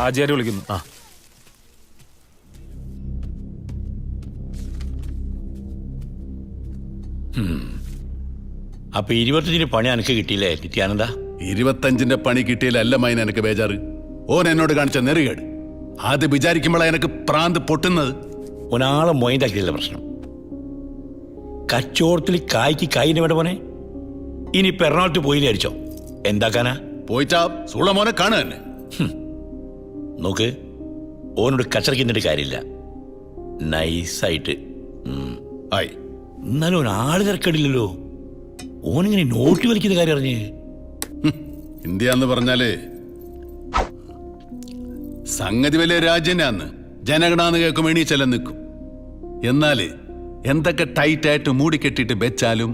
ആചാര്യ വിളിക്കുന്നു. ആ അപ്പൊ 25 പണി എനിക്ക് കിട്ടിയില്ലേ നിത്യാനന്ദ? 25 പണി കിട്ടിയില്ലല്ല മൈന എനിക്ക് ബേജാറ്. ഓൻ എന്നോട് കാണിച്ച നെറികേട് അത് വിചാരിക്കുമ്പോഴാ എനിക്ക് പ്രാന്ത് പൊട്ടുന്നത്. ഒരാളെ മൊയിൻ്റാക്കിയതല്ല പ്രശ്നം. കച്ചവടത്തിൽ കായ്ക്ക് കായിന് വേണ്ട പോനെ. ഇനി എറണാകുളത്ത് പോയില്ലേ അടിച്ചോ എന്താക്കാനാ? പോയിട്ടാ സൂളമോനെ കാണുക തന്നെ. നോക്ക്, ഓനോട് കച്ചറയ്ക്കുന്നിട്ട് കാര്യമില്ല. നൈസായിട്ട്. ആയി എന്നാലും ഒരാള് തിരക്കടില്ലല്ലോ. ഓനിങ്ങനെ നോട്ട് വലിക്കുന്ന കാര്യം അറിഞ്ഞ്. ഇന്ത്യ എന്ന് പറഞ്ഞാല് സംഗതി വലിയ രാജ്യനാന്ന്. ജനഗണാന്ന് കേൾക്കും എണീച്ചെല്ലാം നിൽക്കും. എന്നാല് എന്തൊക്കെ ടൈറ്റായിട്ട് മൂടിക്കെട്ടിട്ട് വെച്ചാലും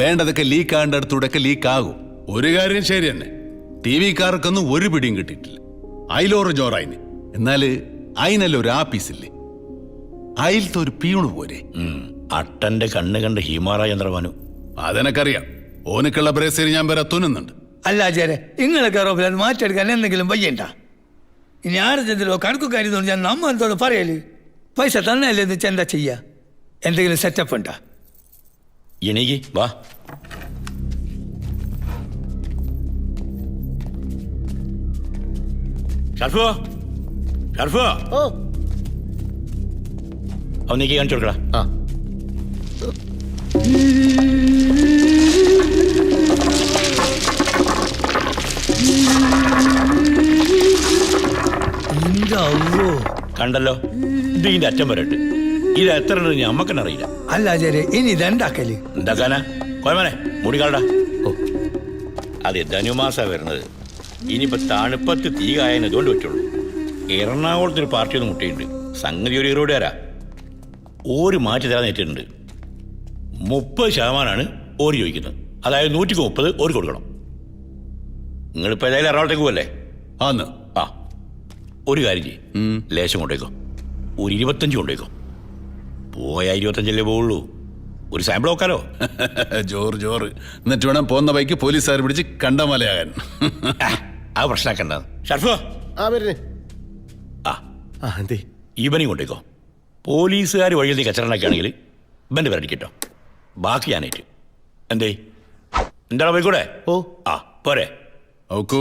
വേണ്ടതൊക്കെ ലീക്ക് ആകേണ്ട അടുത്തൂടെയൊക്കെ ലീക്കാകും. ഒരു കാര്യം ശരി തന്നെ, ടി വിക്കാർക്കൊന്നും ഒരു പിടിയും കിട്ടിയിട്ടില്ല. അതിലോറ് ജോറായിന്. എന്നാല് അതിനല്ല ഒരു ആപ്പീസില്ലേ, അതിലത്തെ ഒരു പീണ് പോരെ. അട്ടന്റെ കണ്ണ് കണ്ട് ഹിമാറ ചന്ദ്രമാനു. അതെനക്കറിയാം. ഓനക്കുള്ള ബ്രേസിൽ ഞാൻ വരെ തുന്നുന്നുണ്ട്. അല്ല ആചാര്യ, നിങ്ങളൊക്കെ അത് മാറ്റിയെടുക്കാൻ എന്തെങ്കിലും വയ്യണ്ട. ഇനി ആരെന്തെങ്കിലോ കണക്കുകാരി തോന്നി ഞാൻ നമ്മ എന്തോന്ന് പറയല്. പൈസ തന്നല്ലേ എന്ന് വെച്ചാൽ എന്താ ചെയ്യാ? എന്തെങ്കിലും സെറ്റപ്പ് ഉണ്ടാ? എനിക്ക് വാ. ഷർഫോ, ഷർഫോ, അവനേക്ക് കാണിച്ചു കൊടുക്കടാ. ആ കണ്ടല്ലോ, ഇത് ഇതിന്റെ അറ്റം വരട്ട്. ഇത് എത്ര ഉണ്ടെന്ന് ഞമ്മക്കെന്നെ അറിയില്ല. അല്ല ആചാര്യ, ഇനി ഇതെന്താക്കല്? എന്താക്കാനാ? കോയമാനെ മുടികാടാ. അത് ധനുമാസാ വരുന്നത്. ഇനിയിപ്പോ തണുപ്പത്ത് തീ കായതിന് ഇതുകൊണ്ട് പറ്റുള്ളൂ. എറണാകുളത്തൊരു പാർട്ടി ഒന്ന് മുട്ടിയിട്ടുണ്ട്. സംഗതി ഒരു ഈറോടുകാരാ. ഓര് മാറ്റി തരാൻ നേറ്റിട്ടുണ്ട്. 30% ഓര് ചോദിക്കുന്നത്. അതായത് 130 ഓര് കൊടുക്കണം. നിങ്ങളിപ്പോ ഏതായാലും എറണാകുളത്തേക്ക് പോവല്ലേ? ആന്ന്. ആ, ഒരു കാര്യം ചെയ്യും, ലേശം കൊണ്ടേക്കോ. ഒരു 25 കൊണ്ടേക്കോ. പോയാ 25 പോവുള്ളൂ. ഒരു സാമ്പിൾ നോക്കാലോ. ജോറ് എന്നിട്ട് വേണം പോകുന്ന ബൈക്ക് പോലീസുകാർ പിടിച്ച് കണ്ടമലയാകാൻ. ആ പ്രശ്നമാക്കണ്ട. ഷർഫോ, ആ എന്തേ ഇവനെയും കൊണ്ടേക്കോ. പോലീസുകാർ വഴിയിൽ നീ കച്ചറണ്ടാക്കുകയാണെങ്കിൽ ഇവന്റെ പേരടി കേട്ടോ. ബാക്കി ഞാനേറ്റ്. എന്തേ എന്താണ് പോയിക്കൂടെ? ഓ ആ പോരെ. ഓക്കൂ.